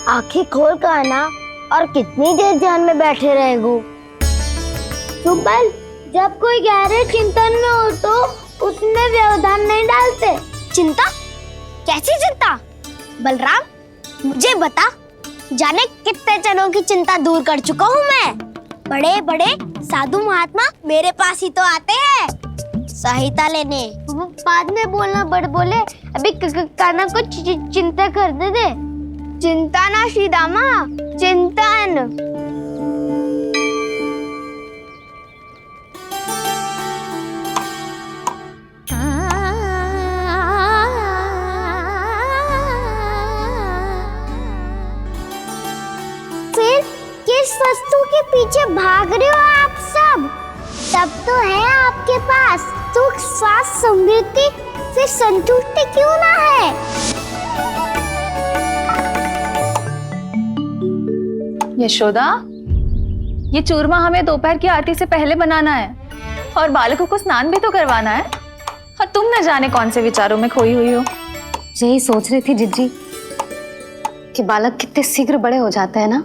आंखें खोल कर आना और कितनी देर ध्यान में बैठे रहेगो। सुबल, जब कोई गहरे चिंतन में हो तो उसमें व्यवधान नहीं डालते। चिंता? कैसी चिंता? बलराम, मुझे बता, जाने कितने जनों की चिंता दूर कर चुका हूँ मैं। बड़े बड़े साधु महात्मा मेरे पास ही तो आते हैं सहायता लेने। बाद में बोलना बड़ बोले, अभी काना को चिंता करने दे। चिंता ना श्रीदामा, चिंतन। फिर किस वस्तु के पीछे भाग रहे हो आप सब? सब तो है आपके पास सुख, स्वास्थ्य, समृद्धि, फिर संतुष्टि क्यों ना है? यशोदा, ये चूरमा हमें दोपहर की आरती से पहले बनाना है और बालकों को स्नान भी तो करवाना है। और तुम न जाने कौन से विचारों में खोई हुई हो। यही सोच रही थी जिज्जी कि बालक कितने शीघ्र बड़े हो जाते हैं ना।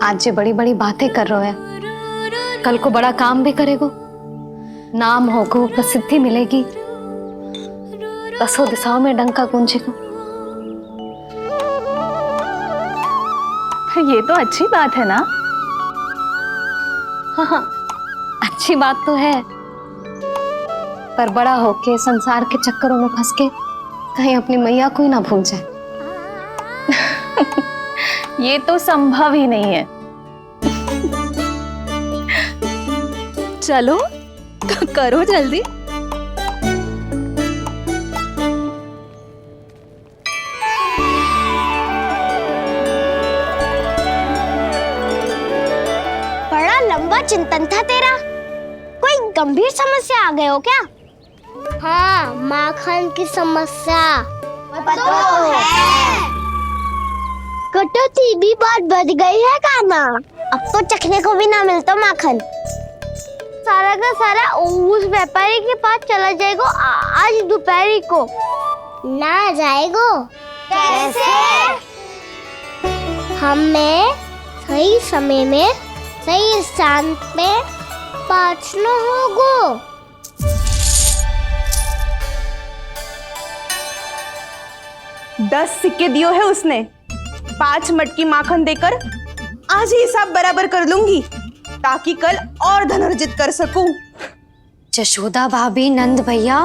आज जो बड़ी बड़ी बातें कर रहे हैं, कल को बड़ा काम भी करेगो, नाम होगो, प्रसिद्धि मिलेगी, दसों दिशाओं में डंका गूंजेगो। ये तो अच्छी बात है ना। हाँ, अच्छी बात तो है, पर बड़ा होके संसार के चक्करों में फंस के कहीं अपनी मैया को ही ना भूल जाए। ये तो संभव ही नहीं है। चलो करो जल्दी। बड़ा लंबा चिंतन था तेरा। कोई गंभीर समस्या आ गए हो क्या? हाँ, माखन की समस्या तो है। कटौती भी बहुत बढ़ गई है काना। अब तो चखने को भी ना मिलता माखन। सारा का सारा उस व्यापारी के पास चला जाएगा आज दोपहर को। ना जाएगो? कैसे? हमें सही समय में सही स्थान पे पहुंचना होगा। 10 सिक्के दियो है उसने। 5 मटकी माखन देकर आज ही हिसाब बराबर कर लूंगी ताकि कल और धन अर्जित कर सकूं। जशोदा भाभी, नंद भैया,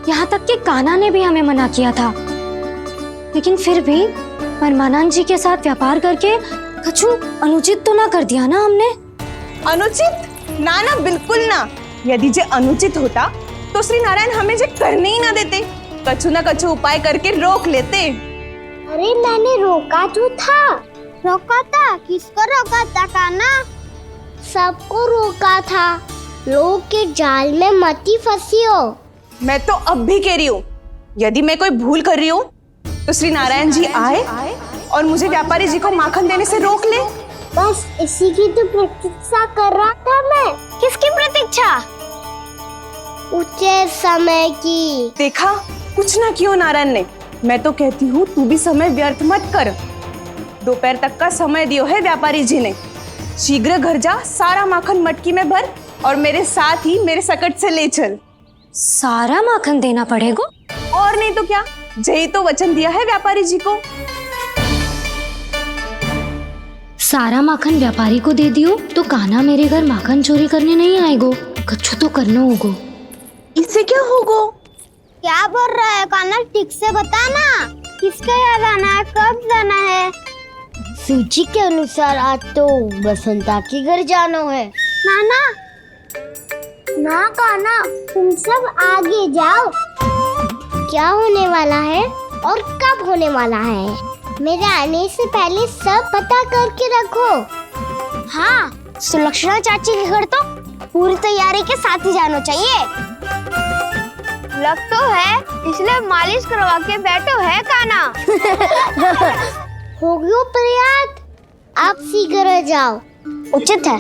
यहाँ तक कि कान्हा ने भी हमें मना किया था, लेकिन फिर भी परमानंद जी के साथ व्यापार करके कछु अनुचित तो ना कर दिया ना हमने? अनुचित? ना ना, बिल्कुल ना। यदि जे अनुचित होता तो श्री नारायण हमें जे करने ही ना देते, कछु ना कछु उपाय करके रोक लेते। अरे मैंने रोका तो था। रोका था? किसको रोका था काना? सबको रोका था। लोग के जाल में मत ही फंसी हो। मैं तो अब भी कह रही हूँ, यदि मैं कोई भूल कर रही हूँ तो श्री नारायण जी आए और मुझे व्यापारी जी को माखन देने से रोक ले। बस इसी की तो प्रतीक्षा कर रहा था मैं। किसकी प्रतीक्षा? उचित समय की। देखा, कुछ ना किया नारायण ने। मैं तो कहती हूँ तू भी समय व्यर्थ मत कर। दोपहर तक का समय दियो है व्यापारी जी ने। शीघ्र घर जा, सारा माखन मटकी में भर और मेरे साथ ही मेरे सकट से ले चल। सारा माखन देना पड़ेगा? और नहीं तो क्या, यही तो वचन दिया है व्यापारी जी को। सारा माखन व्यापारी को दे दियो तो कान्हा मेरे घर माखन चोरी करने नहीं आएगो। कछु तो करना होगा। इससे क्या होगा? क्या बोल रहा है काना? ठीक से बता ना। किसका यहाँ जाना है, कब जाना है? सूची के अनुसार आज तो बसंता के घर जाना है। नाना ना काना, तुम सब आगे जाओ। क्या होने वाला है और कब होने वाला है, मेरे आने से पहले सब पता करके रखो। हाँ, सुलक्षणा चाची के घर तो पूरी तैयारी के साथ ही जाना चाहिए। लग तो है, इसलिए मालिश करवा के बैठो है काना। हो गयो प्रयास, आप शीघ्र जाओ। उचित है।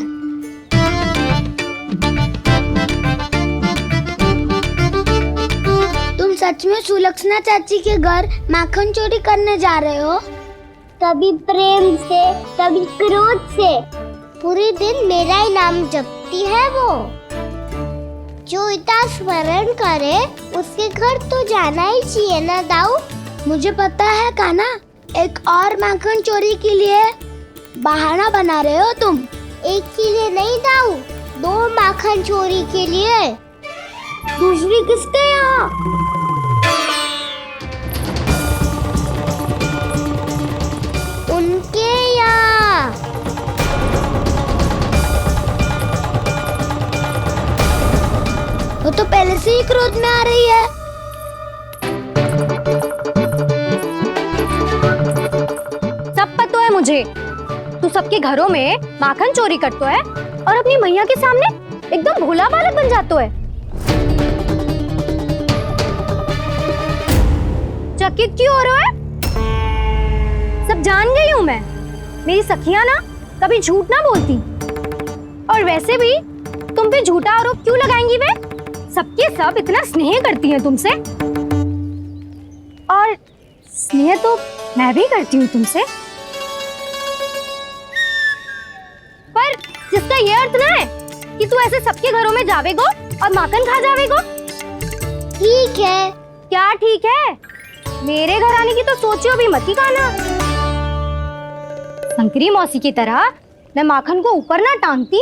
सच में सुलक्षणा चाची के घर माखन चोरी करने जा रहे हो? कभी प्रेम से, कभी क्रोध से, पूरे दिन मेरा ही नाम जपती है वो। जो इतना स्मरण करे उसके घर तो जाना ही चाहिए ना दाऊ। मुझे पता है काना, एक और माखन चोरी के लिए बहाना बना रहे हो तुम। एक के लिए नहीं दाऊ, 2 माखन चोरी के लिए। दूसरी किसके यहाँ? उनके यहाँ। वो तो पहले से ही क्रोध में आ रही है। सब पता है मुझे, तू सबके घरों में माखन चोरी करतो है और अपनी मैया के सामने एकदम भोला बालक बन जातो है। चकित क्यों हो रहे हो? सब जान गई हूँ मैं, मेरी सखियां ना कभी झूठ ना बोलती। और वैसे भी तुम पे झूठा आरोप क्यों लगाएंगी वे? सबके सब इतना स्नेह करती हैं तुमसे, और स्नेह तो मैं भी करती हूँ तुमसे। पर जिसका ये अर्थ ना है कि तू ऐसे सबके घरों में जावेगो और माखन खा जावेगो। ठीक है। क्या ठीक है? मेरे घर आने की तो सोचियो भी मत ही काना। शंकरी मौसी की तरह मैं माखन को ऊपर ना टांगती,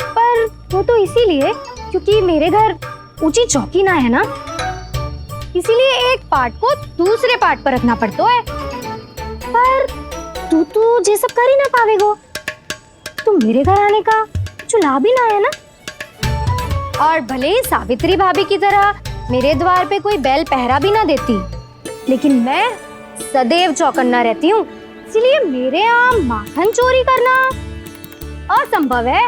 पर वो तो इसीलिए क्योंकि मेरे घर ऊंची चौकी ना है ना, इसीलिए एक पार्ट को दूसरे पार्ट पर रखना पड़ता है। पर तू तो ये सब कर ही ना पावेगो, तो मेरे घर आने का कुछ लाभ ही ना है ना। और भले ही सावित्री भाभी की तरह मेरे द्वार पे कोई बैल पहरा भी ना देती, लेकिन मैं सदैव चौकन्ना रहती हूँ, इसलिए मेरे यहाँ माखन चोरी करना असंभव है।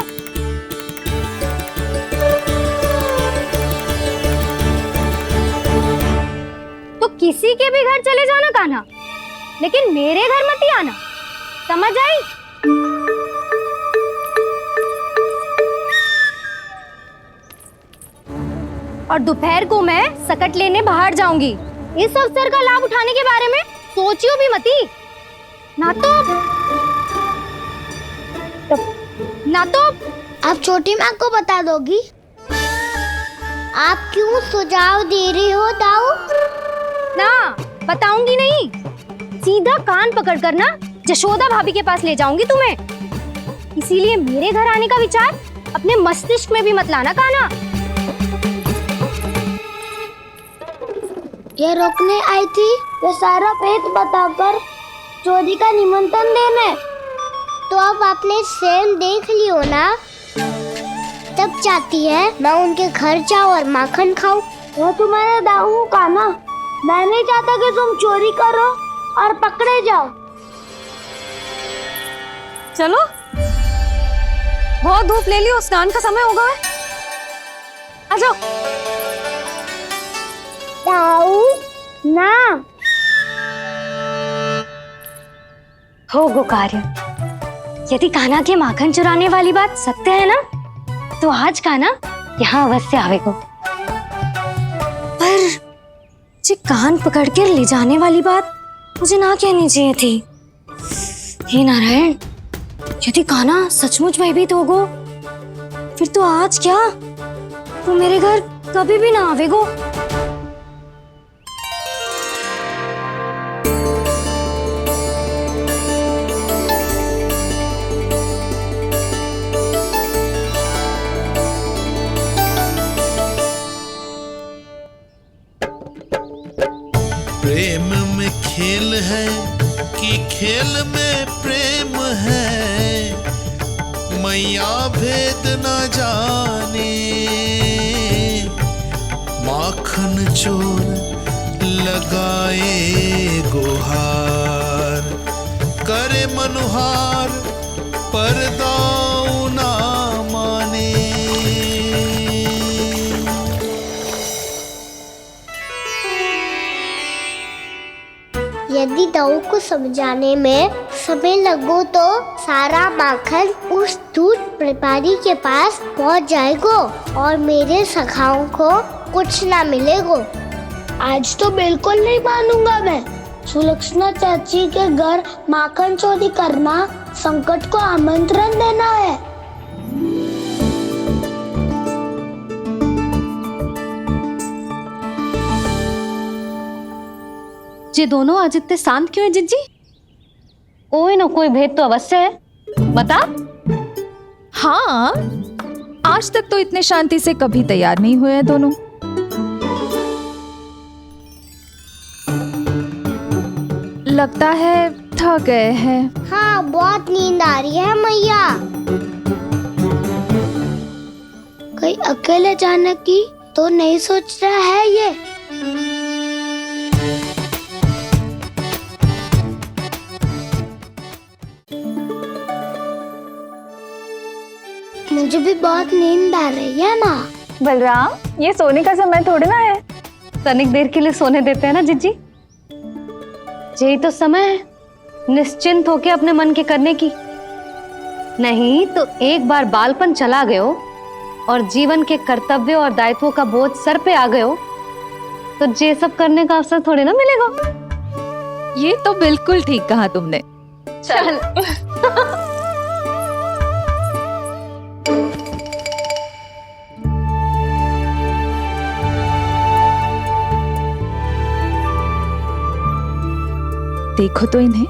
तो किसी के भी घर चले जाना कान्हा, लेकिन मेरे घर मत ही आना, समझ आई? और दोपहर को मैं सकट लेने बाहर जाऊंगी। इस अवसर का लाभ उठाने के बारे में सोचियो भी मती, ना तो आप छोटी माँ को बता दोगी? आप क्यों सुझाव दे रही हो दाऊ? ना बताऊंगी नहीं, सीधा कान पकड़ कर ना जशोदा भाभी के पास ले जाऊंगी तुम्हें। इसीलिए मेरे घर आने का विचार अपने मस्तिष्क में भी मत लाना काना। ये रोकने आई थी ये सारा भेद बताकर चोरी का निमंत्रण देने। तो अब आपने स्वयं देख लियो ना, तब चाहती है मैं उनके घर जाऊँ और माखन खाऊं। वो तुम्हारा दाऊ का ना, मैं नहीं चाहता कि तुम चोरी करो और पकड़े जाओ। चलो, बहुत धूप ले लियो, स्नान का समय होगा। आ जाओ। दाऊ ना हो गो कार्य। यदि कान्हा के माखन चुराने वाली बात सत्य है ना, तो आज कान्हा यहाँ अवश्य आवेगो। पर जे कान पकड़ कर ले जाने वाली बात मुझे ना कहनी चाहिए थी। हे नारायण, यदि कान्हा सचमुच भयभीत होगो, फिर तो आज क्या, वो मेरे घर कभी भी ना आवेगो। प्रेम में खेल है कि खेल में प्रेम है, मैया भेद न जाने। माखन चोर लगाए गुहार, करे मनुहार पर दाऊ ना माने। यदि दाऊ को समझाने में समय लगो तो सारा माखन उस दूध व्यापारी के पास पहुंच जाएगो और मेरे सखाओं को कुछ ना मिलेगो। आज तो बिल्कुल नहीं मानूंगा मैं। सुलक्षणा चाची के घर माखन चोरी करना संकट को आमंत्रण देना है। ये दोनों आज इतने शांत क्यों है जिज्जी? कोई ना कोई भेद तो अवश्य है, बता। हाँ, आज तक तो इतने शांति से कभी तैयार नहीं हुए हैं दोनों। लगता है थक गए हैं। हाँ, बहुत नींद आ रही है मैया। कहीं अकेले जाने की तो नहीं सोच रहा है ये? मुझे भी बहुत नींद आ रही है माँ। बलराम, ये सोने का समय थोड़ी ना है। तनिक देर के लिए सोने देते हैं ना जिज्जी। यही तो समय है निश्चिंत होके अपने मन के करने की। नहीं तो एक बार बालपन चला गयो और जीवन के कर्तव्यों और दायित्वों का बोझ सर पे आ गयो तो ये सब करने का अवसर थोड़ी ना मिलेगा। ये तो बिल्कुल ठीक कहा तुमने। चल देखो तो इन्हें।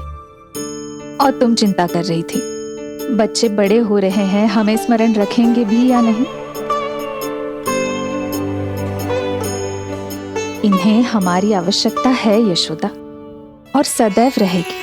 और तुम चिंता कर रही थी बच्चे बड़े हो रहे हैं, हमें स्मरण रखेंगे भी या नहीं। इन्हें हमारी आवश्यकता है यशोदा, और सदैव रहेगी।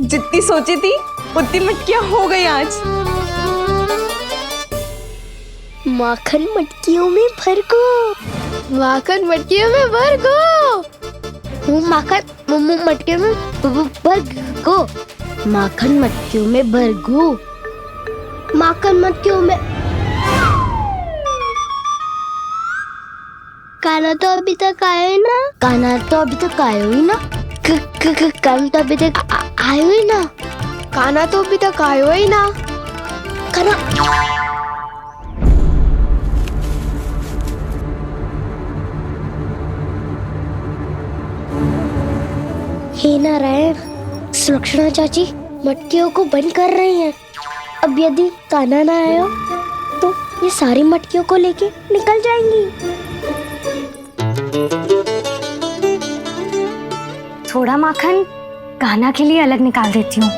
जितनी सोची थी उतनी मटकियां हो गई आज। माखन मटकियों में भर गो, माखन मटकियों में भर गो, माखन मटकियों में भर गो, माखन मटकियों में भर गो, माखन मटकियों में। काना तो अभी तक आया ही ना, काना तो अभी तक आया ही ना, काना तो अभी तक आयो ही ना, काना तो अभी तक आयो ही ना, काना। हे नारायण, सुलक्षणा चाची मटकियों को बंद कर रही हैं। अब यदि काना ना आया तो ये सारी मटकियों को लेके निकल जाएंगी। थोड़ा माखन कान्हा के लिए अलग निकाल देती हूँ।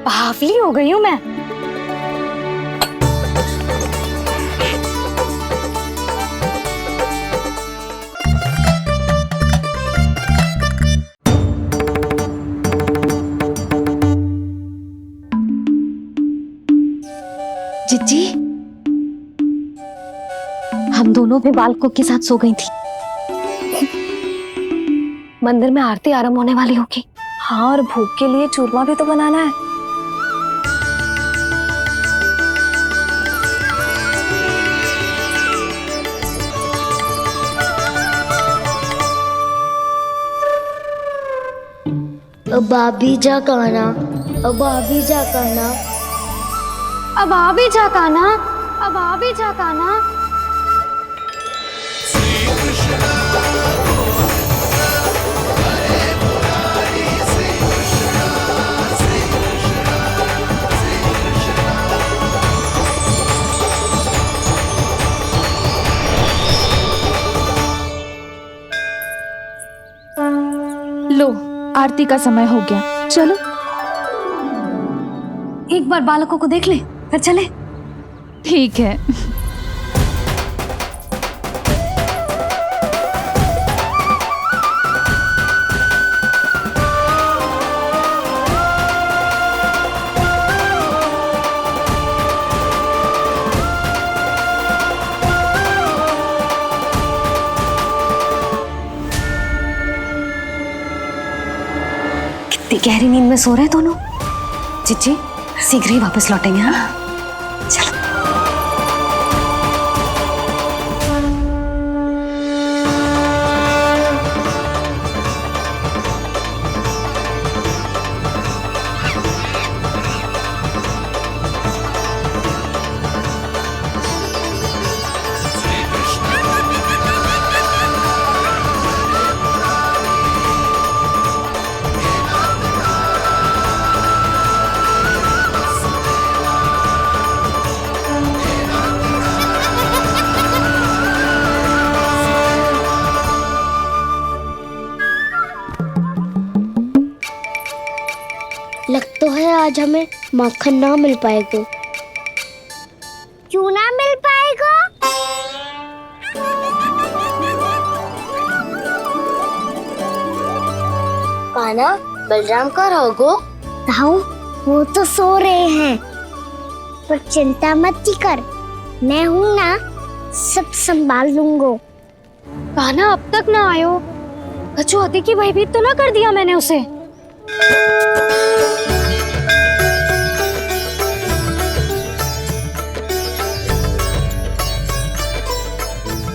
बावली हो गई हूँ मैं। जिज्जी, हम दोनों भी बालकों के साथ सो गई थी। मंदिर में आरती आरंभ होने वाली होगी। हाँ, और भूख के लिए चूरमा भी तो बनाना है। अब भाभी जा काना, अब भाभी जा काना, अब आ भी जा कान्हा, अब आ भी जा कान्हा। लो, आरती का समय हो गया, चलो। एक बार बालकों को देख ले फिर चले। ठीक है। गहरी नींद में सो रहे हैं दोनों। चिच्ची शीघ्र ही वापस लौटेंगे। हाँ चलो। लग तो है आज हमें माखन ना मिल पाएगा। क्यों ना मिल पाएगा? कान्हा बलराम का रहोगो? राहु वो तो सो रहे हैं, पर चिंता मत कर, मैं हूं ना, सब संभाल लूंगा। कान्हा अब तक ना आयो। कछु अति की भयभीत तो ना कर दिया मैंने उसे?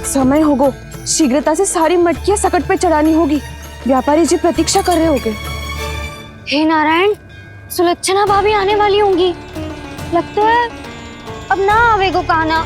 समय होगो, शीघ्रता से सारी मटकियां सकट पे चढ़ानी होगी। व्यापारी जी प्रतीक्षा कर रहे होंगे। हे नारायण, सुलक्षणा भाभी आने वाली होंगी। लगता है अब ना आवेगो कान्हा।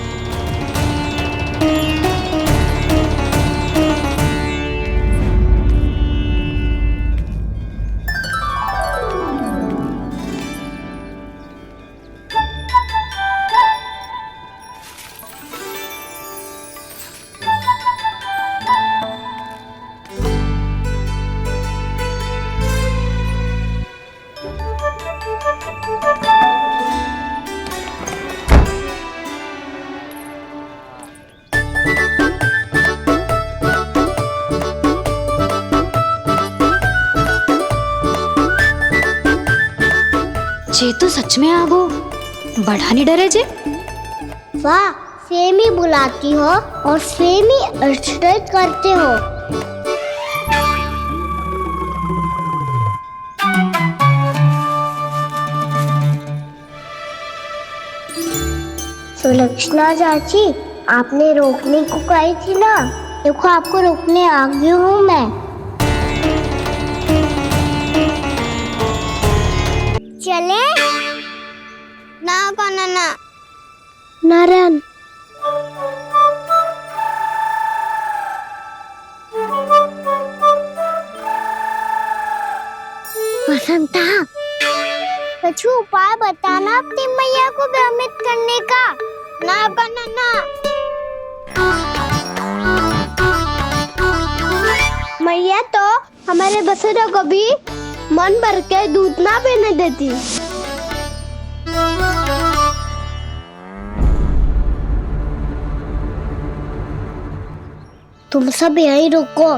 जे तो सच में आगो, बड़ा नहीं डरे जे। वाह, सेम ही बुलाती हो और सेम ही अर्चना करते हो। सुलक्षणा चाची, आपने रोकने को कही थी ना, देखो आपको रोकने आ गई हूँ मैं। चले ना कान्हा ना। नारायण, बसंता, कुछ उपाय बताना अपनी मैया को भ्रमित करने का। ना कान्हा ना। मैया तो हमारे बसेरा को भी मन भर के दूध ना पीने देती। तुम सब यहीं रुको।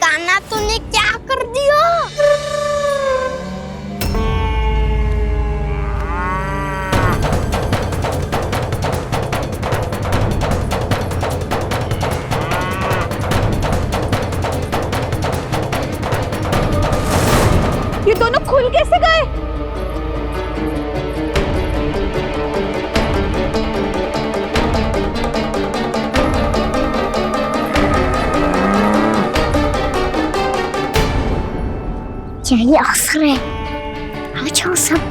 कान्हा तूने क्या कर दिया? ये दोनों खुल कैसे गए? यही अवसर है, आ जाओ सब।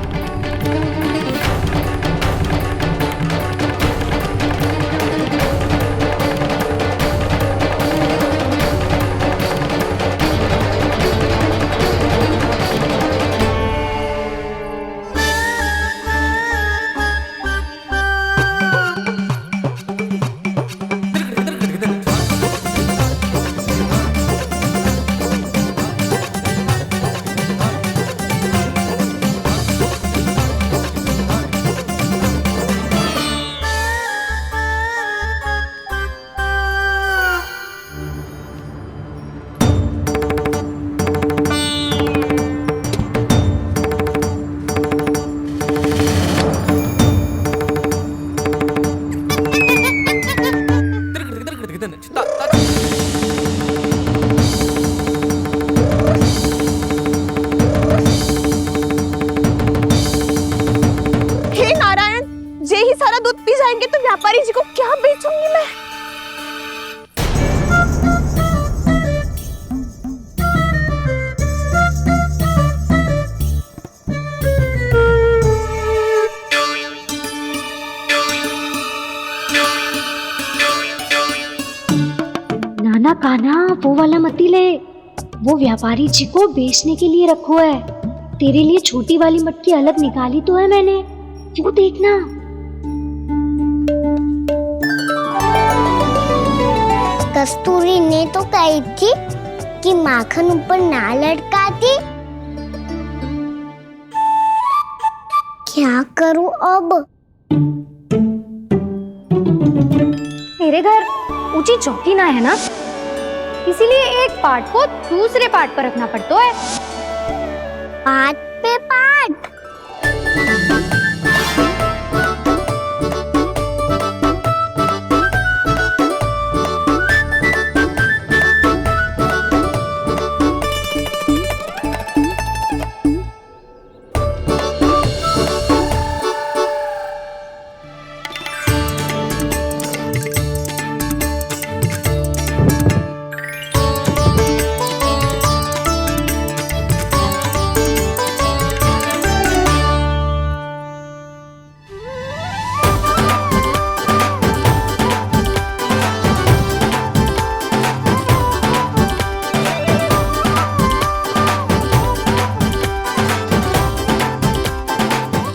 वो व्यापारी जी को बेचने के लिए रखो है। तेरे लिए छोटी वाली मटकी अलग निकाली तो है मैंने, वो देखना। कस्तूरी ने तो कही थी कि माखन ऊपर ना लटकाती। क्या करूं अब? तेरे घर ऊंची चौकी ना है ना, इसीलिए एक पार्ट को दूसरे पार्ट पर रखना पड़ता है। पार्ट पे पार्ट।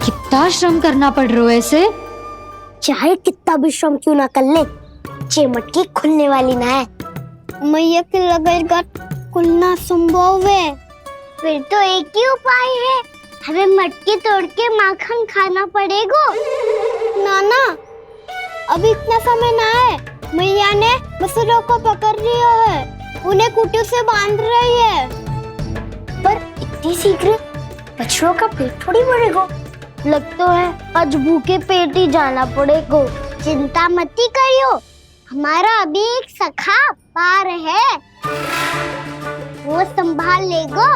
कितना श्रम करना पड़ रहा है इसे। चाहे कितना भी श्रम क्यों ना कर ले, ये मटकी खुलने वाली ना है। मैया के लगेगा खुलना संभव है। फिर तो एक ही उपाय है, हमें मटकी तोड़ के माखन खाना पड़ेगा। नाना, अभी इतना समय ना है। मैया ने बछड़ों को पकड़ लिया है, उन्हें कुटी से बांध रही है। पर इतनी शीघ्र बछड़ों का पेट थोड़ी भरेगा। लगता है आज भूखे पेट ही जाना पड़ेगा। चिंता मत करियो, हमारा अभी एक सखा पार है, वो संभाल लेगा।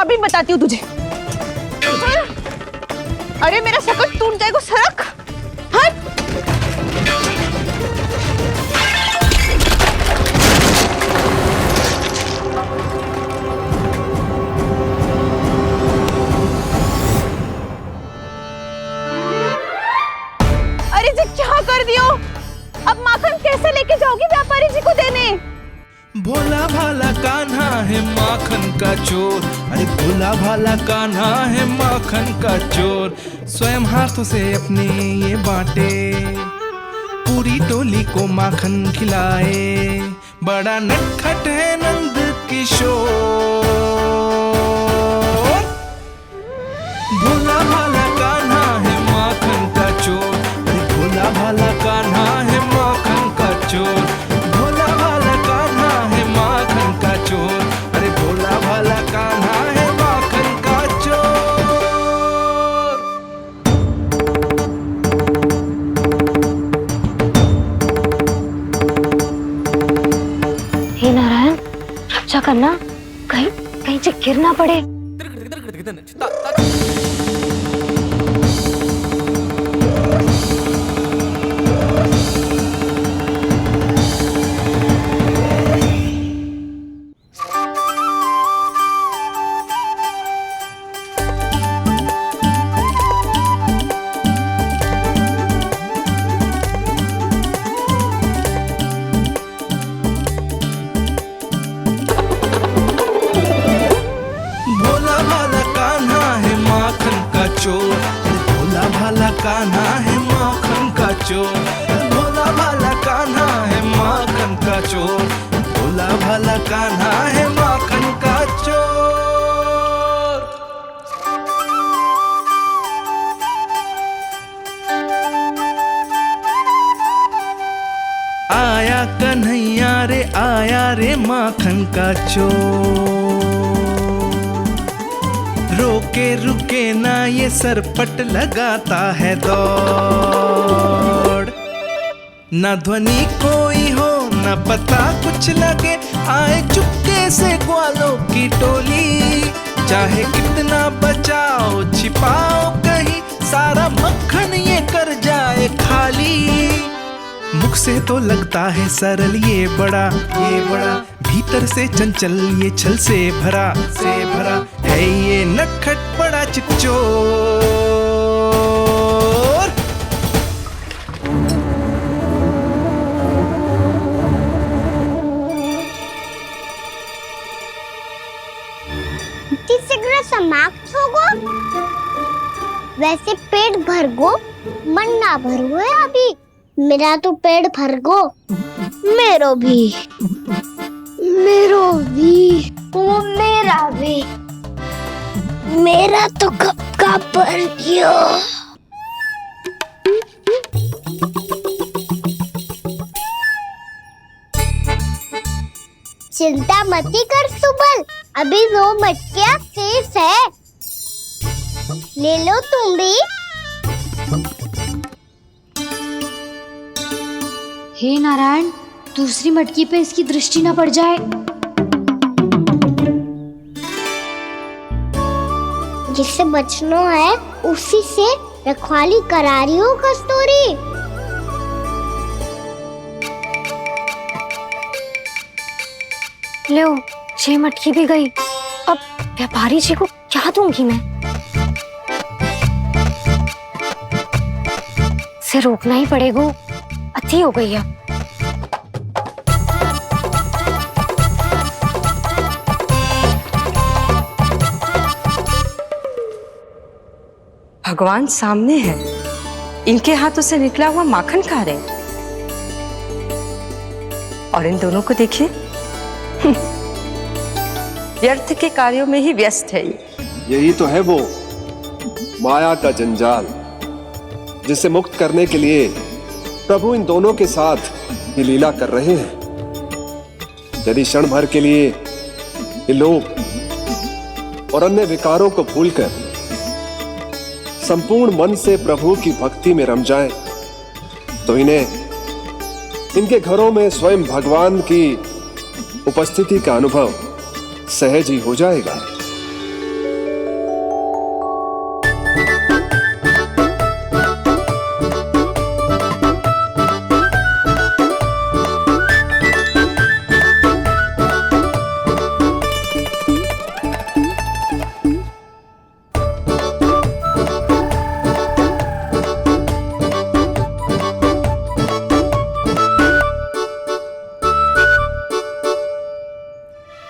अभी बताती हूँ तुझे। अरे मेरा शकल टूट जाएगा, सरक हट। अरे जी क्या कर दियो? अब माखन कैसे लेके जाओगी व्यापारी जी को देने? भोला भाला कान्हा है माखन का चोर, अरे भोला भाला कान्हा है माखन का चोर। स्वयं हाथों से अपने ये बांटे, पूरी टोली को माखन खिलाए। बड़ा नटखट है नंद किशोर। भोला भाला कान्हा है माखन का चोर, अरे भोला भाला कान्हा है माखन का चोर। भोला भाला कान्हा है माखन का चोर, अरे भोला भाला कान्हा है माखन का चोर। हे नारायण, रक्षा करना, कहीं कहीं से गिर ना पड़े। भोला भाला कान्हा है माखन का चोर, भोला भाला कान्हा है माखन का चोर। भोला भाला कान्हा है माखन का चोर। आया कन्हैया रे आया रे माखन का चोर। रोके रुके ना ये सरपट लगाता है दौड़। ना ध्वनि कोई हो ना पता कुछ लगे, आए चुपके से ग्वालों की टोली। चाहे कितना बचाओ छिपाओ कहीं, सारा मक्खन ये कर जाए खाली। मुख से तो लगता है सरल ये बड़ा भीतर से चंचल ये छल से भरा है ये नटखट बड़ा चिकचोर। तीसरा समाप्त हो गो, वैसे पेट भर गो मन ना भर गो है अभी। मेरा तो पेट भर गो, मेरो भी वो मेरा भी, मेरा तो कब का भर गयो। चिंता मती कर सुबल, अभी 2 मटकियां शेष है, ले लो तुम भी। हे नारायण, दूसरी मटकी पे इसकी दृष्टि न पड़ जाए। जिससे बचना है उसी से रखवाली करा रही हो कस्तूरी। लो, 6 मटकी भी गई। अब व्यापारी जी को क्या दूंगी मैं? इसे रोकना ही पड़ेगा, अति हो गई है। भगवान सामने है, इनके हाथों से निकला हुआ माखन खा रहे हैं। और इन दोनों को देखिए, व्यर्थ के कार्यों में ही व्यस्त है। यही तो है वो माया का जंजाल, जिसे मुक्त करने के लिए प्रभु इन दोनों के साथ ये लीला कर रहे हैं। यदि क्षण भर के लिए ये लोग और अन्य विकारों को भूलकर संपूर्ण मन से प्रभु की भक्ति में रम जाएं, तो इन्हें इनके घरों में स्वयं भगवान की उपस्थिति का अनुभव सहज ही हो जाएगा।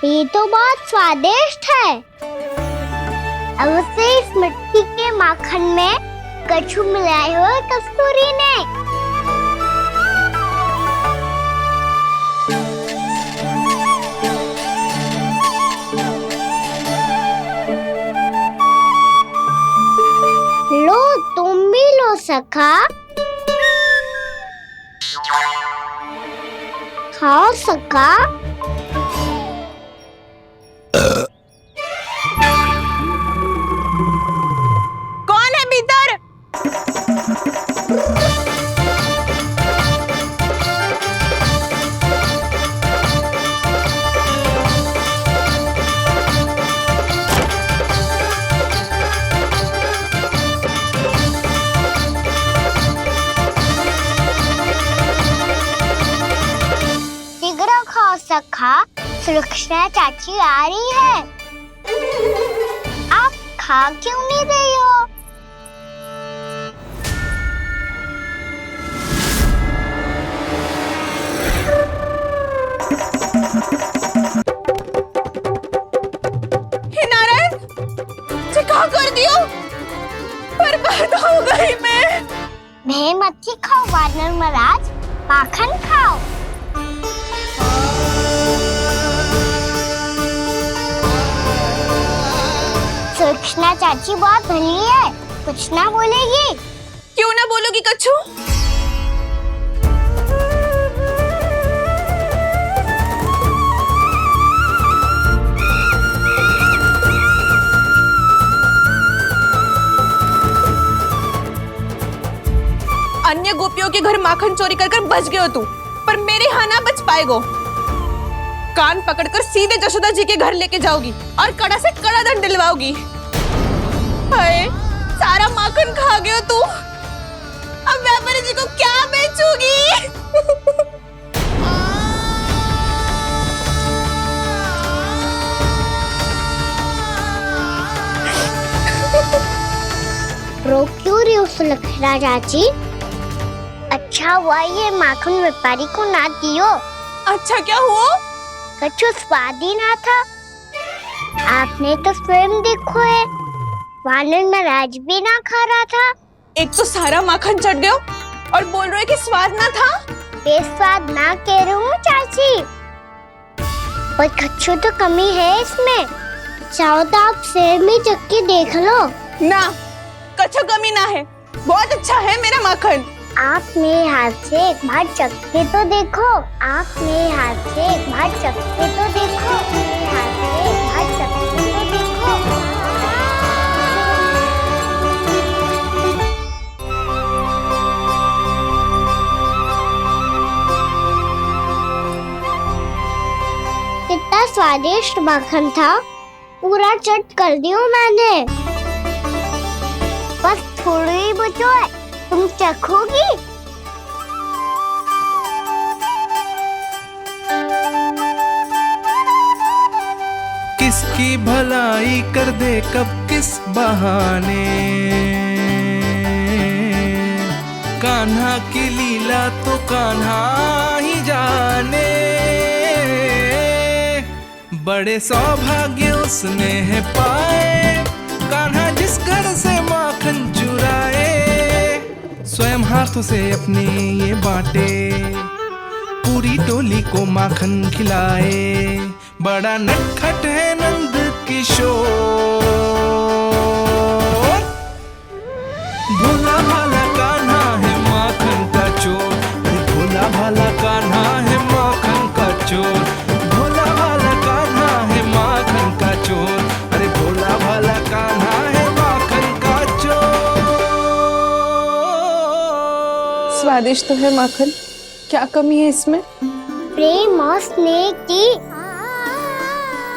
ये तो बहुत स्वादिष्ट है। अवश्य इस मिट्टी के माखन में कछु मिलाए हो कस्तूरी ने। लो तुम भी लो सखा, खाओ सखा। कौन है भीतर? शीघ्र खाओ सखा, सुलक्षणा चाची आ रही है। आप खा क्यों नहीं रही हो? हे नारायण, मुझे क्या कर दियो? बर्बाद हो गई मैं। भय मत खाओ वानर महाराज, माखन खाओ। सुलक्षणा चाची बहुत भली है, कुछ ना बोलेगी। क्यों ना बोलोगी कच्छू? अन्य गोपियों के घर माखन चोरी कर बच गए हो तू, पर मेरे यहाँ ना बच पाएगो। कान पकड़कर सीधे जशोदा जी के घर लेके जाओगी और कड़ा से कड़ा दंड दिलवाओगी। हाय, सारा माखन खा गए हो तू। अब व्यापारी जी को क्या बेचूगी? रो क्यों रही हो सुलक्षणा चाची? अच्छा हुआ ये माखन व्यापारी को ना दियो। अच्छा क्या हुआ? कछु स्वाद ही ना था। आपने तो स्वयं देखो है, वानर महाराज भी ना खा रहा था। एक तो सारा माखन चढ़ गया और बोल रहे कि स्वाद ना था। बेस्वाद ना कह रही हूँ चाची, पर कछु तो कमी है इसमें। चाहो तो आप सेब में चक्की देख लो। ना, कछु कमी ना है, बहुत अच्छा है मेरा माखन। आप मेरे हाथ से एक बार चखके तो देखो। आप मेरे हाथ से एक बार चखके तो देखो। मेरे हाथ से एक बार चखके तो देखो। कितना स्वादिष्ट माखन था, पूरा चट कर दिया मैंने। बस थोड़ी ही बचो है, तुम चखोगी? किसकी भलाई कर दे कब किस बहाने, कान्हा की लीला तो कान्हा ही जाने। बड़े सौभाग्य उसने है पाए, कान्हा जिस घर से माखन चुराए। स्वयं हाथों से अपने ये बांटे, पूरी टोली को माखन खिलाए। बड़ा नटखट है नंद किशोर, भोला भाला कान्हा है माखन का चोर। भोला भाला कान्हा है माखन का चोर। भोला भाला कान्हा है माखन का चोर। अरे भोला भाला कान्हा है माखन का चोर। स्वादिष्ट तो है माखन, क्या कमी है इसमें? प्रेम और स्नेह की,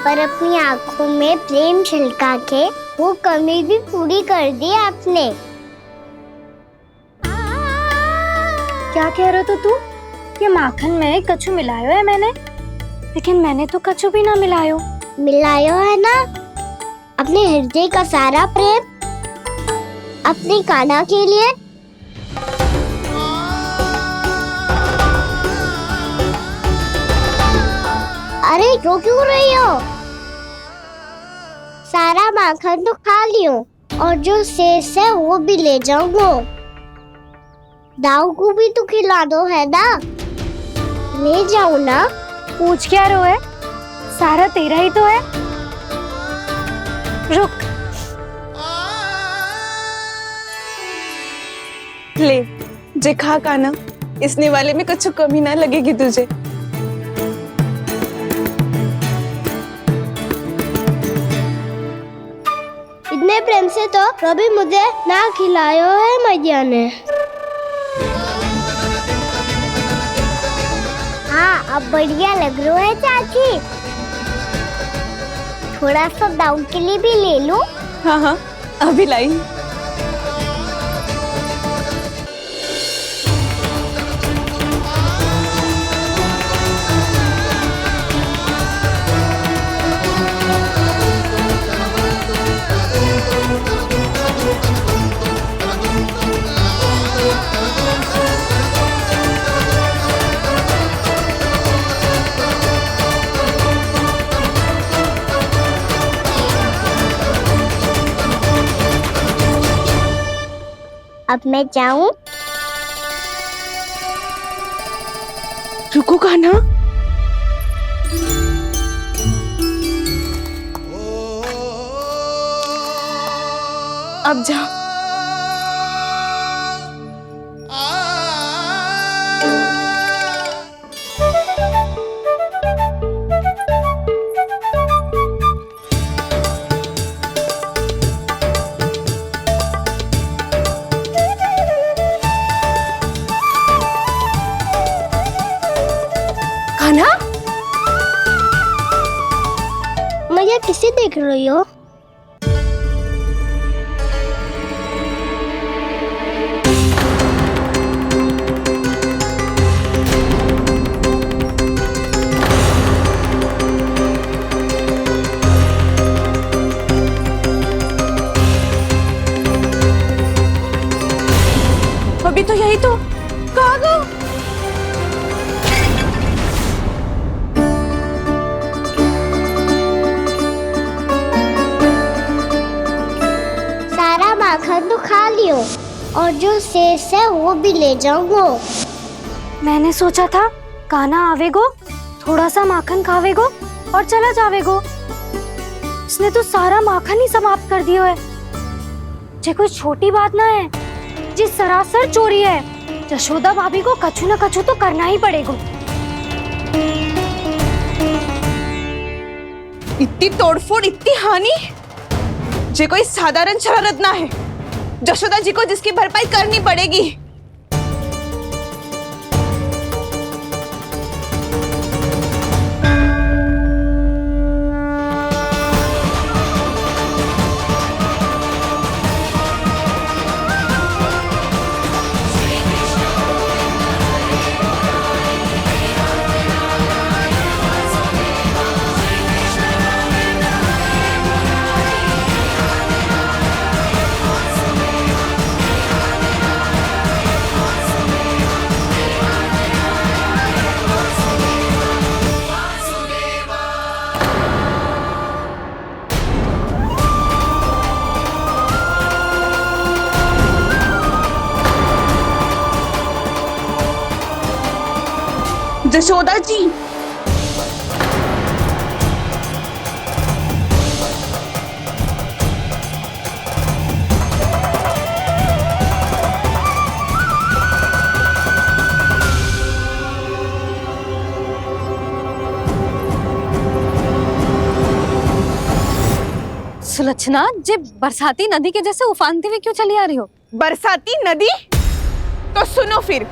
पर अपनी आंखों में प्रेम छलका के वो कमी भी पूरी कर दी आपने। क्या कह रहे हो तू? ये माखन में कछु मिलायो है मैंने, लेकिन मैंने तो कछु भी ना मिलायो। मिलायो है ना अपने हृदय का सारा प्रेम अपनी कान्हा के लिए। अरे रो क्यों रही हो? सारा माखन तो खा लियो और जो शेष है वो भी ले जाऊंगा। दाऊ को भी तो खिला दो है ना, ले जाओ ना। पूछ क्या रो है, सारा तेरा ही तो है। रुक, ले जे खा कान्हा, इस निवाले में कुछ कमी ना लगेगी तुझे। इतने प्रेम से तो कभी मुझे ना खिलायो है मैया ने। हाँ, अब बढ़िया लग रहा है चाची। थोड़ा सा दाऊ के लिए भी ले लो। हाँ हाँ, अभी लाई। अब मैं जाऊं? रुको कान्हा, अब जा। कान्हा, देख रही हो? अभी तो यही तो कहाँ गो? सारा माखन तो खा लियो और जो शेष है वो भी ले जाऊंगो। मैंने सोचा था कान्हा आवेगो, थोड़ा सा माखन खावेगो और चला जावेगो। इसने तो सारा माखन ही समाप्त कर दिया है। ये कोई छोटी बात ना है, जी सरासर चोरी है। यशोदा भाभी को कछु न कछु तो करना ही पड़ेगा। इतनी तोड़फोड़, इतनी हानि, ये कोई साधारण शरारत ना है। यशोदा जी को जिसकी भरपाई करनी पड़ेगी। यशोदा जी, सुलक्षणा, जे बरसाती नदी के जैसे उफानते हुए क्यों चली आ रही हो? बरसाती नदी? तो सुनो फिर,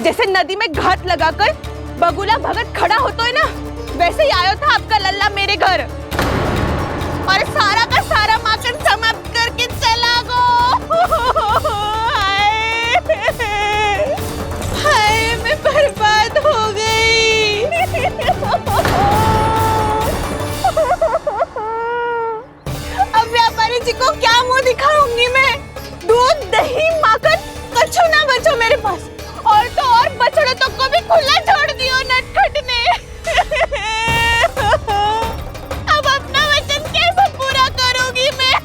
जैसे नदी में घाट लगाकर बगुला भगत खड़ा होता है ना, वैसे ही आया था आपका लल्ला मेरे घर और सारा का सारा माखन समाप्त करके चला गो। हाय, मैं बर्बाद हो गई। अब व्यापारी जी को क्या मुंह दिखाऊंगी मैं? दूध, दही, माखन कछु ना बचो मेरे पास। और तो और बछड़े तो को भी खुला छोड़ दियो नटखट ने। अब अपना वचन कैसे पूरा करूंगी मैं?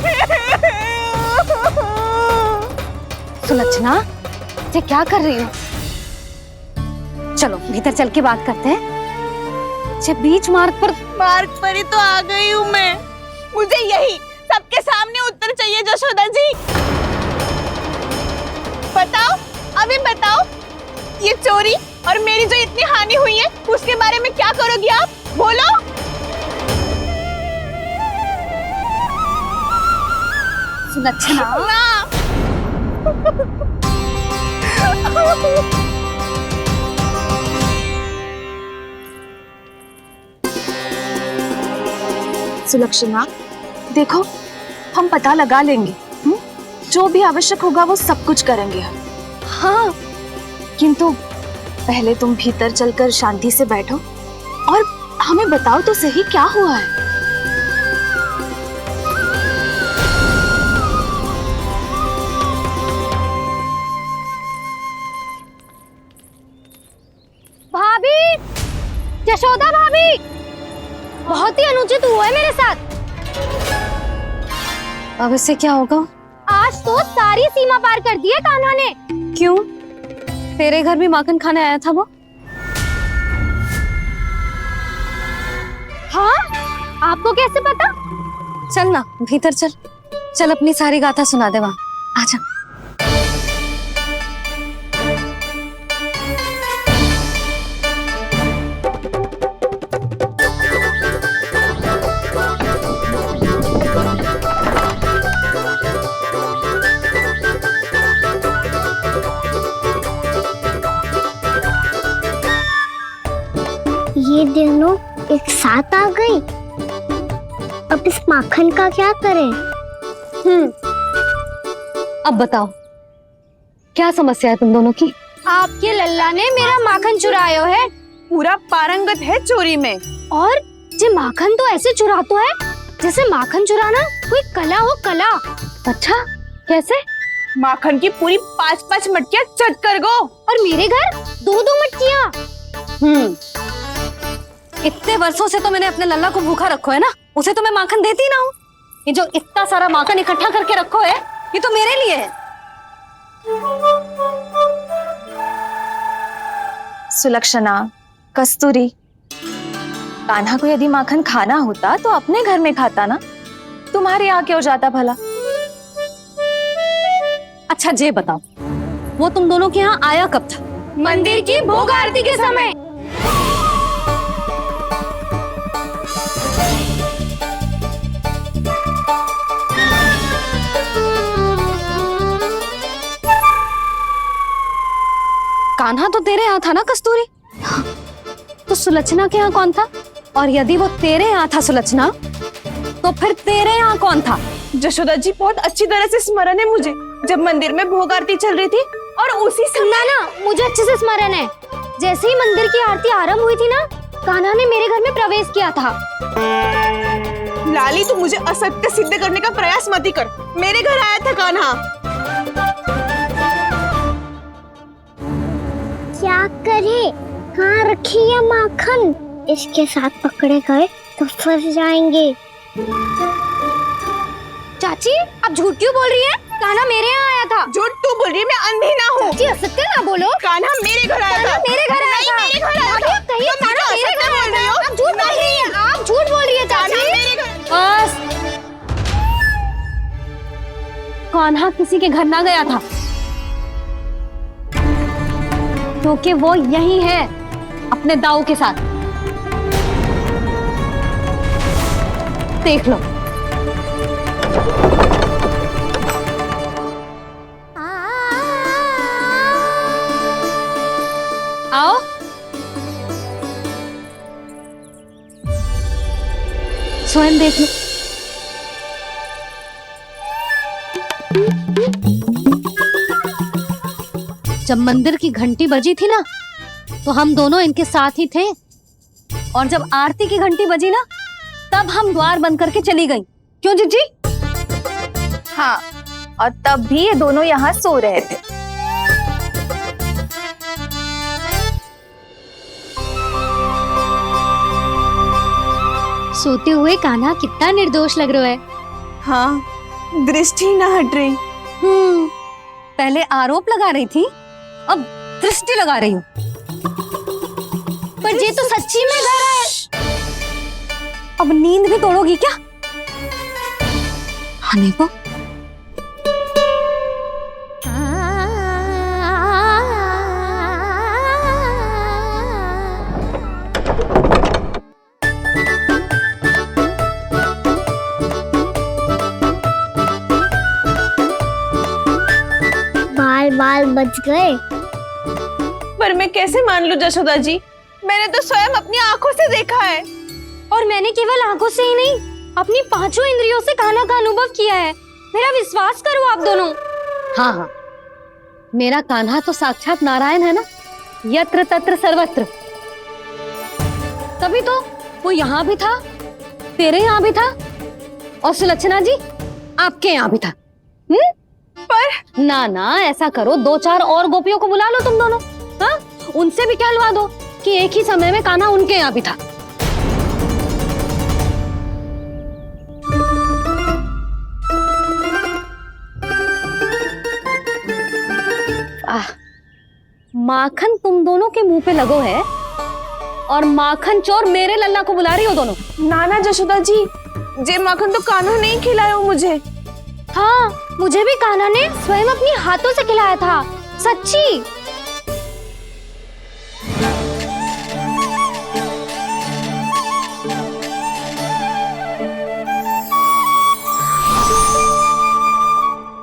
सुलक्षणा, ये क्या कर रही हो? चलो भीतर चल के बात करते हैं। ये बीच मार्ग पर ही तो आ गई हूँ मैं। मुझे यही सबके सामने उत्तर चाहिए यशोदा जी। बताओ, अभी बताओ, ये चोरी और मेरी जो इतनी हानि हुई है उसके बारे में क्या करोगी आप? बोलो। सुलक्षणा, सुलक्षणा, देखो, हम पता लगा लेंगे। जो भी आवश्यक होगा वो सब कुछ करेंगे हम। हाँ, किंतु पहले तुम भीतर चलकर शांति से बैठो और हमें बताओ तो सही क्या हुआ है। भाभी, यशोदा भाभी, बहुत ही अनुचित हुआ है मेरे साथ। अब इससे क्या होगा? आज तो सारी सीमा पार कर दी है कान्हा ने। क्यों? तेरे घर भी माखन खाने आया था वो? हाँ, आपको कैसे पता? चल ना भीतर चल, चल अपनी सारी गाथा सुना दे वहां। आजा। ये दोनों एक साथ आ गई। अब इस माखन का क्या करें? अब बताओ क्या समस्या है तुम दोनों की? आपके लल्ला ने मेरा माखन चुरायो है। पूरा पारंगत है चोरी में। और जे माखन तो ऐसे चुरातो है जैसे माखन चुराना कोई कला हो, कला। अच्छा, कैसे? माखन की पूरी 5-5 मटकियां चट कर गो। और मेरे घर 2-2 मटकियां। इतने वर्षों से तो मैंने अपने लल्ला को भूखा रखो है ना, उसे तो मैं माखन देती ना हूँ। ये जो इतना सारा माखन इकट्ठा करके रखो है, ये तो मेरे लिए है। सुलक्षणा, कस्तूरी, कान्हा को यदि माखन खाना होता तो अपने घर में खाता ना, तुम्हारे यहाँ क्यों जाता भला? अच्छा जे बताओ, वो तुम दोनों के यहाँ आया कब था? मंदिर की भोग आरती के समय। कान्हा तो तेरे यहाँ था ना कस्तूरी? तो सुलक्षणा के यहाँ कौन था? और यदि वो तेरे यहाँ था सुलक्षणा, तो फिर तेरे यहाँ कौन था? जशोदा जी, बहुत अच्छी तरह से स्मरण है मुझे, जब मंदिर में भोग आरती चल रही थी और उसी समय ना, मुझे अच्छे से स्मरण है। जैसे ही मंदिर की आरती आरंभ हुई थी ना, कान्हा ने मेरे घर में प्रवेश किया था। लाली, तू मुझे असत्य सिद्ध करने का प्रयास मत ही कर। मेरे घर आया था कान्हा। क्या करे? कहाँ रखी है माखन? इसके साथ पकड़े गए तो फंस जाएंगे। चाची, आप झूठ क्यों बोल रही है? कान्हा मेरे यहाँ आया था। झूठ तू बोल रही है, मैं अंधी ना हूँ। चाची, असत्य ना बोलो। कान्हा मेरे घर आया था। मेरे घर आया था। मेरे घर आया था। कहिए कान्हा मेरे घर आया था। आप झूठ बोल रही है। आप झूठ बोल रही है चाची। बस, कान्हा किसी के घर ना गया था, क्योंकि वो यही है अपने दाऊ के साथ। देख लो। आओ। स्वयं देख लो। जब मंदिर की घंटी बजी थी ना, तो हम दोनों इनके साथ ही थे। और जब आरती की घंटी बजी ना, तब हम द्वार बंद करके चली गई। क्यों जीजी? हाँ, और तब भी ये दोनों यहाँ सो रहे थे। सोते हुए कान्हा कितना निर्दोष लग रहा है। हाँ, दृष्टि ना हट रही। पहले आरोप लगा रही थी, अब दृष्टि लगा रही हूँ। पर ये तो सच्ची में घर है। अब नींद भी तोड़ोगी क्या? हनी को बाल बच गए। पर मैं कैसे मान लूं जशोदा जी? मैंने तो स्वयं अपनी आंखों से देखा है। और मैंने केवल आंखों से ही नहीं, अपनी 5 इंद्रियों से कान्हा का अनुभव किया है। मेरा विश्वास करो आप दोनों। हाँ हाँ, मेरा कान्हा तो साक्षात नारायण है ना, यत्र तत्र सर्वत्र। तभी तो वो यहाँ भी था, तेरे यहाँ भी था, और सुलक्षणा जी आपके यहाँ भी था। पर ना ऐसा करो, 2-4 और गोपियों को बुला लो तुम दोनों। हाँ, उनसे भी कहलवा दो कि एक ही समय में कान्हा उनके यहाँ भी था। माखन तुम दोनों के मुंह पे लगो है, और माखन चोर मेरे लल्ला को बुला रही हो दोनों। नाना जशोदा जी, जे माखन तो कान्हा नहीं खिलाया मुझे। हाँ, मुझे भी कान्हा ने स्वयं अपनी हाथों से खिलाया था, सच्ची।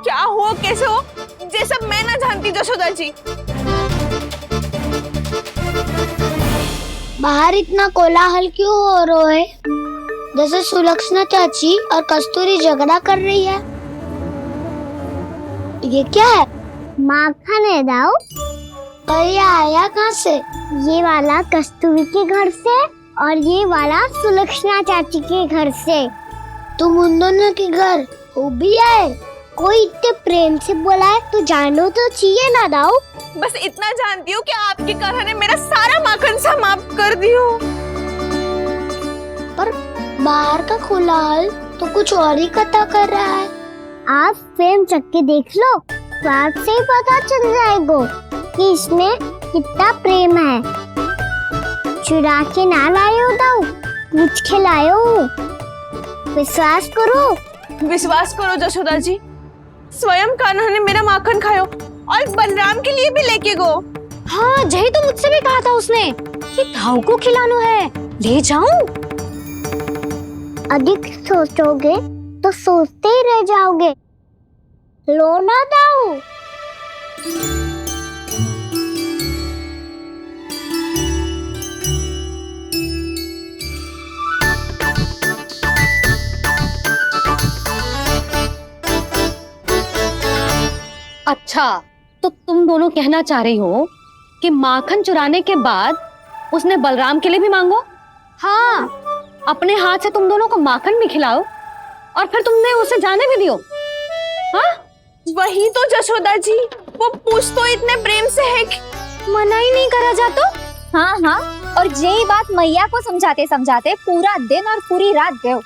क्या हो, कैसे हो, ये सब मैं ना जानती जशोदा जी। बाहर इतना कोलाहल क्यों हो रहा है? जैसे सुलक्षणा चाची और कस्तूरी झगड़ा कर रही है। ये क्या है? माखन है दाऊ। और ये आया कहाँ से? ये वाला कस्तूरी के घर से और ये वाला सुलक्षणा चाची के घर से। तुम उन दोनों के घर वो भी आए? कोई इतने प्रेम से बोला है तो जानो तो चाहिए ना दाऊ। बस इतना जानती हूँ कि आपके कान्हा ने मेरा सारा माखन समाप्त कर दियो। पर बाहर का खुलाल तो कुछ और ही कथा कर रहा है। आप प्रेम चख के देख लो, स्वाद से ही पता चल जाएगा कि इसमें कितना प्रेम है। चुरा के ना लाए हो दाऊ, पूछ के लाए हो। विश्वास करो जशोदा जी, स्वयं कान्हा ने मेरा माखन खायो और बलराम के लिए भी लेके गो। हाँ, यही तो मुझसे भी कहा था उसने कि ताऊ को खिलाना है, ले जाऊं। अधिक सोचोगे तो सोचते ही रह जाओगे। लो ना दाऊ। अच्छा, तो तुम दोनों कहना चाह रही हो कि माखन चुराने के बाद उसने बलराम के लिए भी मांगो? हाँ, अपने हाथ से तुम दोनों को माखन भी खिलाओ और फिर तुमने उसे जाने भी दियो। हाँ, वही तो जशोदा जी, वो पूछ तो इतने प्रेम से है कि मना ही नहीं करा जातो। हाँ हाँ, और यही बात मैया को समझाते समझाते पूरा दिन और पूरी रात गयो।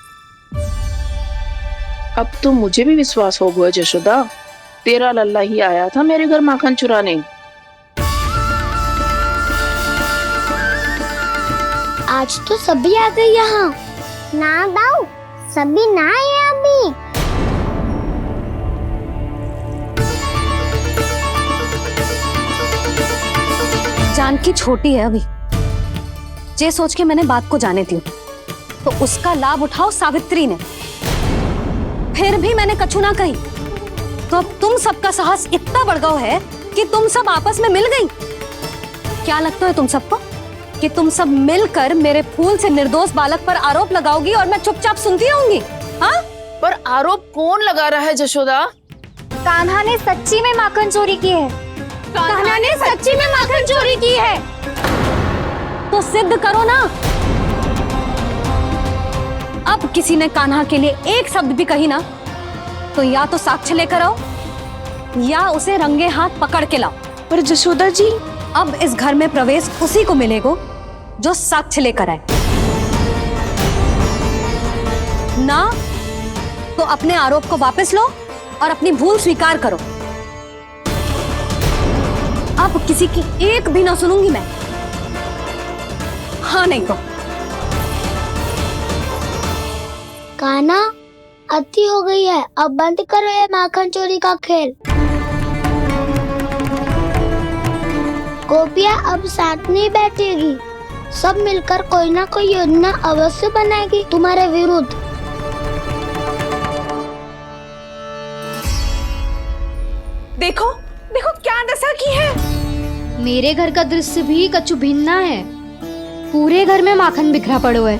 अब तो मुझे भी विश्वास हो गया जशोदा, तेरा लल्ला ही आया था मेरे घर माखन चुराने। आज तो सभी आ गए यहाँ। ना दाऊ, सभी ना आए अभी। जानकी छोटी है अभी, जे सोच के मैंने बात को जाने दी तो उसका लाभ उठाओ सावित्री ने। फिर भी मैंने कछु ना कही तो अब तुम सबका साहस इतना बढ़ गया है कि तुम सब आपस में मिल गई। क्या लगता है तुम सबको कि तुम सब मिलकर मेरे फूल से निर्दोष बालक पर आरोप लगाओगी और मैं चुपचाप सुनती रहूंगी? हाँ, पर आरोप कौन लगा रहा है जशोदा? कान्हा ने सच्ची में माखन चोरी की है। कान्हा ने सच्ची में माखन चोरी की है तो सिद्ध करो ना। अब किसी ने कान्हा के लिए एक शब्द भी कही ना तो या तो साक्ष्य लेकर आओ या उसे रंगे हाथ पकड़ के लाओ। पर जशोदा जी, अब इस घर में प्रवेश उसी को मिलेगा जो साक्ष्य लेकर आए। ना तो अपने आरोप को वापस लो और अपनी भूल स्वीकार करो। अब किसी की एक भी ना सुनूंगी मैं। हाँ नहीं तो कान्हा, अति हो गई है, अब बंद करो ये माखन चोरी का खेल। गोपिया अब साथ नहीं बैठेगी, सब मिलकर कोई ना कोई योजना अवश्य बनाएगी तुम्हारे विरुद्ध। देखो देखो क्या दशा की है। मेरे घर का दृश्य भी कछु भिन्न है। पूरे घर में माखन बिखरा पड़ो है।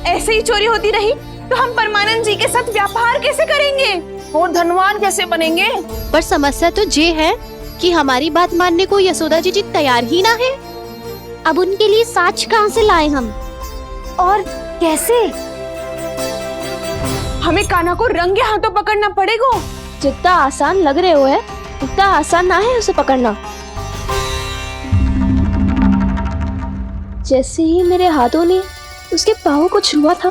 ऐसे ही चोरी होती रही तो हम परमानंद जी के साथ व्यापार कैसे करेंगे और धनवान कैसे बनेंगे? पर समस्या तो ये है कि हमारी बात मानने को यशोदा जी तैयार ही ना है। अब उनके लिए साक्ष्य कहाँ से लाएं हम? और कैसे? हमें कान्हा को रंगे हाथों पकड़ना पड़ेगा। जितना आसान लग रहे हो है उतना आसान ना है उसे पकड़ना। जैसे ही मेरे हाथों ने उसके पाँव को छुआ था,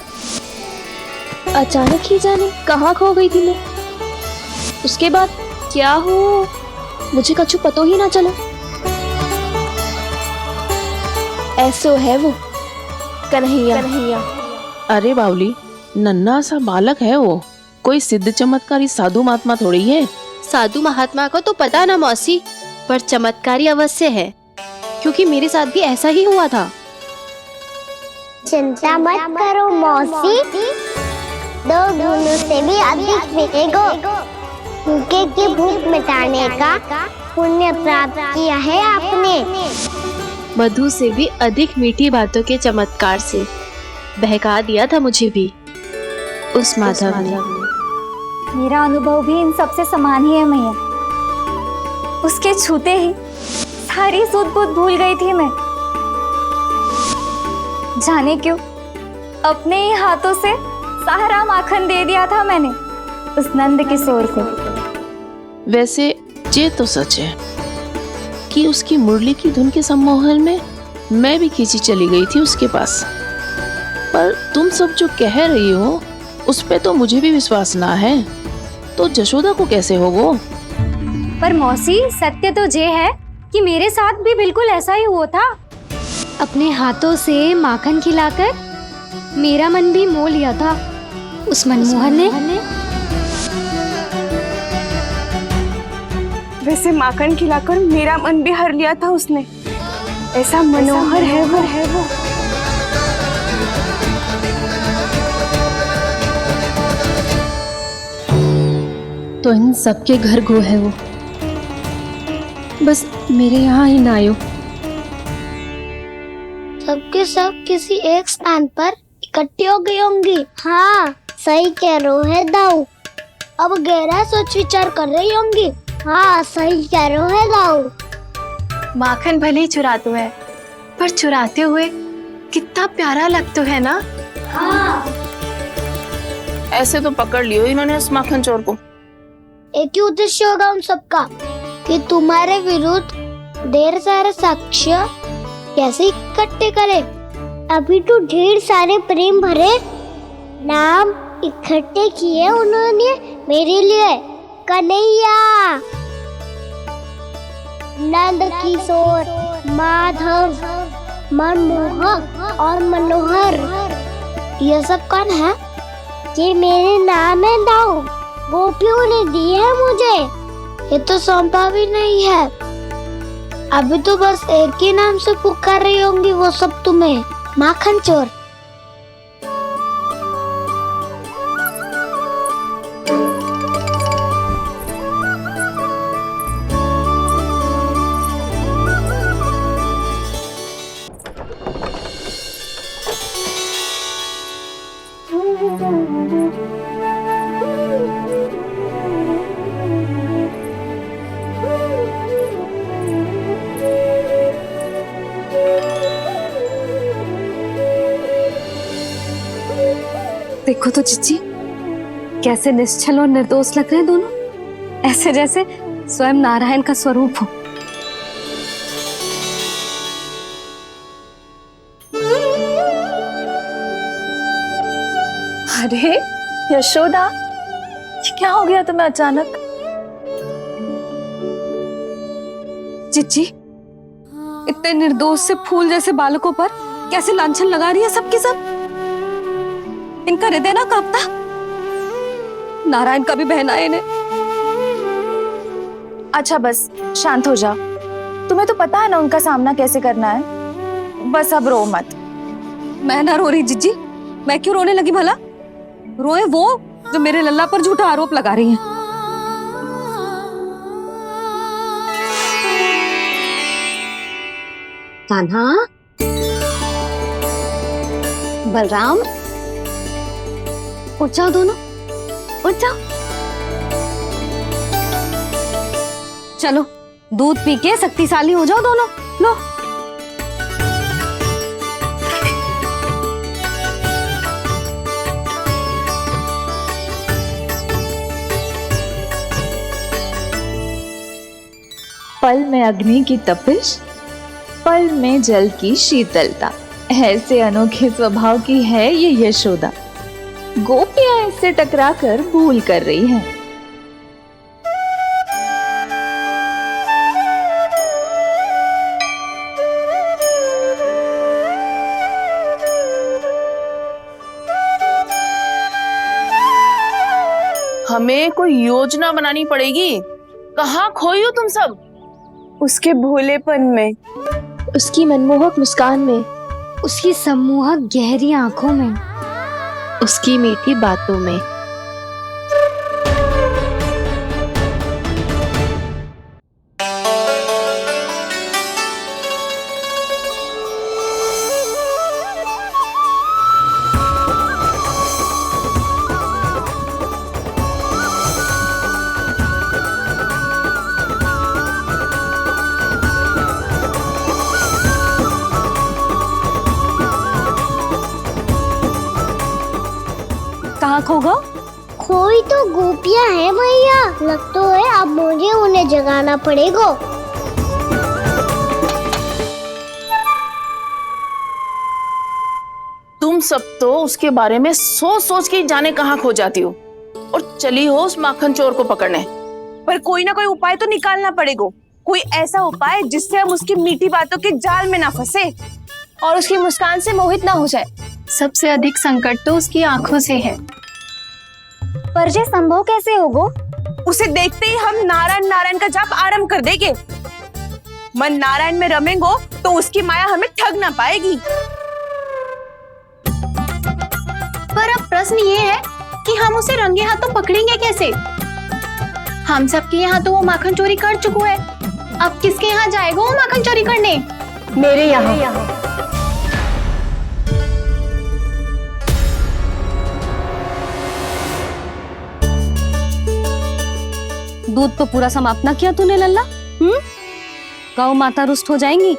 अचानक ही जाने कहाँ खो गई थी मैं। उसके बाद क्या हो मुझे कछु पतो ही ना चला। ऐसो है वो कन्हैया। अरे बावली, नन्हा सा बालक है वो, कोई सिद्ध चमत्कारी साधु महात्मा थोड़ी है। साधु महात्मा को तो पता ना मौसी, पर चमत्कारी अवश्य है, क्योंकि मेरे साथ भी ऐसा ही हुआ था। चिंता मत करो मौसी, 2 गुणों से भी अधिक मिलेगा। भूखे की भूख मिटाने का पुण्य प्राप्त किया है आपने। मधु से भी अधिक मीठी बातों के चमत्कार से बहका दिया था मुझे भी। उस माधव ने। मेरा अनुभव भी इन सबसे समान ही है मैया। उसके छूते ही सारी सूध बूध भूल गई थी मैं। जाने क्यों अपने ही हाथों से सारा माखन दे दिया था मैंने उस नंद किशोर को। वैसे ये तो सच है कि उसकी मुरली की धुन के सम्मोहन में मैं भी खींची चली गई थी उसके पास। पर तुम सब जो कह रही हो उस पे तो मुझे भी विश्वास ना है, तो जशोदा को कैसे हो वो? पर मौसी सत्य तो ये है कि मेरे साथ भी बिल्कुल ऐसा ही हुआ था। अपने हाथों से माखन खिलाकर मेरा मन भी मोह लिया था उस मनमोहन ने। वैसे माखन खिलाकर मेरा मन भी हर लिया था उसने। ऐसा मनोहर है वो। तो इन सबके घर गो है वो, बस मेरे यहाँ ही ना आयो। सबके सब किसी एक स्थान पर इकट्ठी हो गई होंगी। हाँ सही कह रहे है दाऊ। अब गहरा सोच विचार कर रही होंगी। हाँ सही कह रहे है दाऊ। माखन भले ही चुराते है, पर चुराते हुए कितना प्यारा लगता है ना। हाँ ऐसे तो पकड़ लियो इन्होंने उस माखन चोर को। एक ही उद्देश्य होगा उन सबका कि तुम्हारे विरुद्ध ढेर सारे साक्ष्य कैसे इकट्ठे करे। अभी तो ढेर सारे प्रेम भरे नाम इकट्ठे किए उन्होंने मेरे लिए। कन्हैया, नंद किशोर, माधव, मनमोहक और मनोहर, ये सब कौन है? ये मेरे नाम है दाऊ। गोपियों ने दिए है मुझे, ये तो सौंपा भी नहीं है। अभी तो बस एक ही नाम से पुकार रही होंगी वो सब तुम्हें, माखन चोर। देखो तो चिच्ची, कैसे निश्चल और निर्दोष लग रहे हैं दोनों, ऐसे जैसे स्वयं नारायण का स्वरूप हो। अरे यशोदा, ये क्या हो गया तुम्हें अचानक? चिच्ची, इतने निर्दोष से फूल जैसे बालकों पर कैसे लांछन लगा रही है सबके सब। इनका हृदय ना कांपता? नारायण का भी बहना है इन्हें। अच्छा बस शांत हो जाओ, तुम्हें तो पता है ना उनका सामना कैसे करना है। बस अब रो मत। मैं ना रो रही जिज्जी, मैं क्यों रोने लगी भला? रोए वो जो मेरे लल्ला पर झूठा आरोप लगा रही हैं। कान्हा, बलराम, उठ जाओ दोनों, उठ जाओ। चलो दूध पी के शक्तिशाली हो जाओ दोनों। लो पल में अग्नि की तपिश, पल में जल की शीतलता, ऐसे अनोखे स्वभाव की है ये यशोदा। गोपियां इससे टकराकर भूल कर रही हैं। हमें कोई योजना बनानी पड़ेगी। कहाँ खोई हो तुम सब? उसके भोलेपन में, उसकी मनमोहक मुस्कान में, उसकी सम्मोहक गहरी आंखों में, उसकी मीठी बातों में। खोगा? कोई तो गोपियां हैं भैया, लगता है अब मुझे उन्हें जगाना पड़ेगा। तुम सब तो उसके बारे में सोच सोच के जाने कहाँ खो जाती हो और चली हो उस माखन चोर को पकड़ने। पर कोई ना कोई उपाय तो निकालना पड़ेगा, कोई ऐसा उपाय जिससे हम उसकी मीठी बातों के जाल में ना फंसे और उसकी मुस्कान से मोहित ना हो जाए। सबसे अधिक संकट तो उसकी आंखों से है। पर ये संभव कैसे होगा? उसे देखते ही हम नारायण नारायण का जाप आरंभ कर देंगे। मन नारायण में रमेंगो तो उसकी माया हमें ठग ना पाएगी। पर अब प्रश्न ये है कि हम उसे रंगे हाथों पकड़ेंगे कैसे? हम सबके यहाँ तो वो माखन चोरी कर चुका है, अब किसके यहाँ जाएगा वो माखन चोरी करने? मेरे यहाँ। दूध तो पूरा समाप्त ना किया तूने लल्ला। गौ माता रुष्ट हो जाएंगी।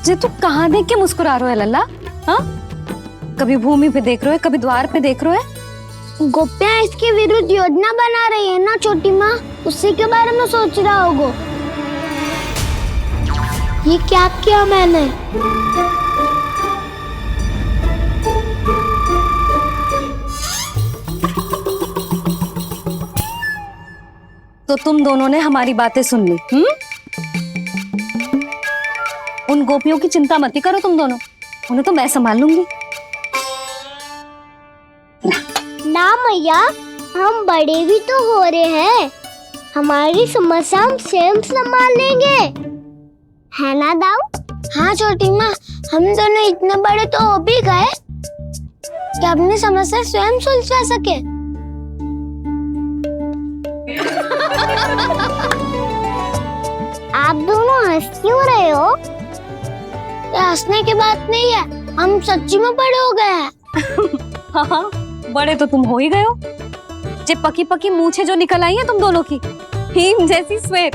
जे तू कहाँ देख के मुस्कुरा रहे हो लल्ला? हाँ, कभी भूमि पे देख रहे हो, कभी द्वार पे देख रहे हो। गोपियां इसके विरुद्ध योजना बना रही है ना छोटी माँ, उसी के बारे में सोच रहा होगा। ये क्या किया मैंने? तो तुम दोनों ने हमारी बातें सुन ली। उन गोपियों की चिंता मत करो तुम दोनों, उन्हें तो मैं संभाल लूंगी। ना मैया, हम बड़े भी तो हो रहे हैं, हमारी समस्या हम स्वयं संभाल लेंगे, है ना दाऊ? हाँ छोटी माँ, हम दोनों इतने बड़े तो हो भी गए कि अपनी समस्या स्वयं सुलझा सके। आप दोनों हंस क्यों रहे हो? ये हंसने की बात नहीं है, हम सच्ची में बड़े हो गए हैं। हाँ, बड़े तो तुम हो ही गए हो। जे पकी पकी मूछें जो निकल आई हैं तुम दोनों की, हिम जैसी श्वेत।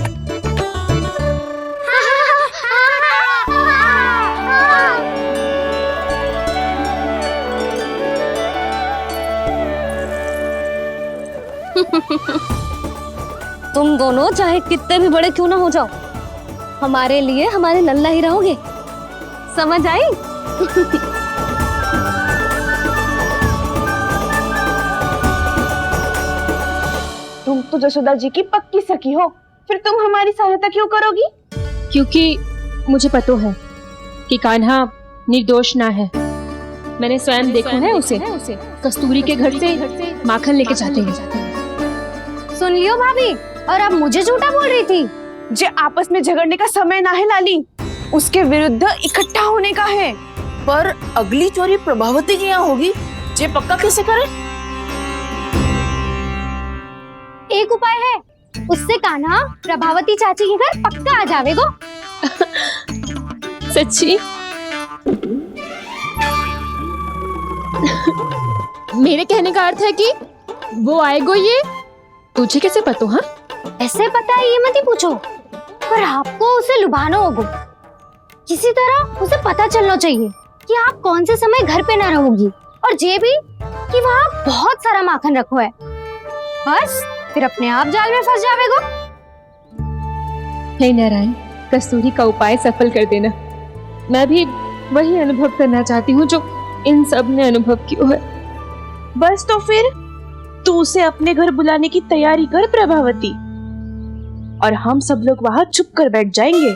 तुम दोनों चाहे कितने भी बड़े क्यों ना हो जाओ, हमारे लिए हमारे लल्ला ही रहोगे, समझ आई? तुम तो जशोदा जी की पक्की सखी हो, फिर तुम हमारी सहायता क्यों करोगी? क्योंकि मुझे पता है कि कान्हा निर्दोष ना है। मैंने स्वयं देखा है उसे कस्तूरी के घर से माखन लेके जाते हैं। सुन लियो भाभी, और अब मुझे झूठा बोल रही थी। जे आपस में झगड़ने का समय ना है लाली, उसके विरुद्ध इकट्ठा होने का है। पर अगली चोरी प्रभावती की यहाँ होगी, जे पक्का कैसे करे? एक उपाय है, उससे कान्हा प्रभावती चाची के घर पक्का आ जावेगो। सच्ची? मेरे कहने का अर्थ है कि वो आएगो। ये तुझे कैसे पता? हाँ, ऐसे पता है ये मत ही पूछो, पर आपको उसे लुभाना होगा। किसी तरह उसे पता चलना चाहिए कि आप कौन से समय घर पे ना रहोगी, और ये भी कि वहाँ बहुत सारा माखन रखो है। बस फिर अपने आप जाल में फंस जावेगो। हे नारायण, कस्तूरी का उपाय सफल कर देना। मैं भी वही अनुभव करना चाहती हूँ जो इन सब ने अनुभव किया है। बस तो फिर तू उसे अपने घर बुलाने की तैयारी कर प्रभावती, और हम सब लोग वहाँ चुप कर बैठ जाएंगे।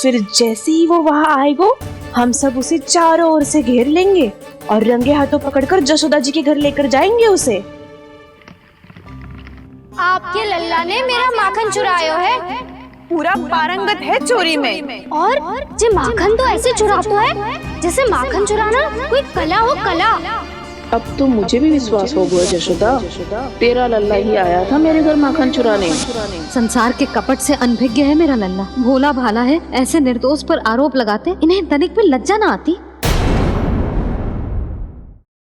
फिर जैसे ही वो वहाँ आएगा, हम सब उसे चारों ओर से घेर लेंगे और रंगे हाथों पकड़कर जशोदा जी के घर लेकर जाएंगे उसे। आपके लल्ला ने मेरा माखन चुराया है, पूरा पारंगत है चोरी में। और जे माखन तो ऐसे चुराता है जैसे माखन चुराना कोई कला हो, कला। अब तो मुझे भी विश्वास हो गया जशोदा, तेरा लल्ला ही आया था मेरे घर माखन चुराने। संसार के कपट से अनभिज्ञ है मेरा लल्ला, भोला भाला है। ऐसे निर्दोष पर आरोप लगाते इन्हें तनिक भी लज्जा ना आती।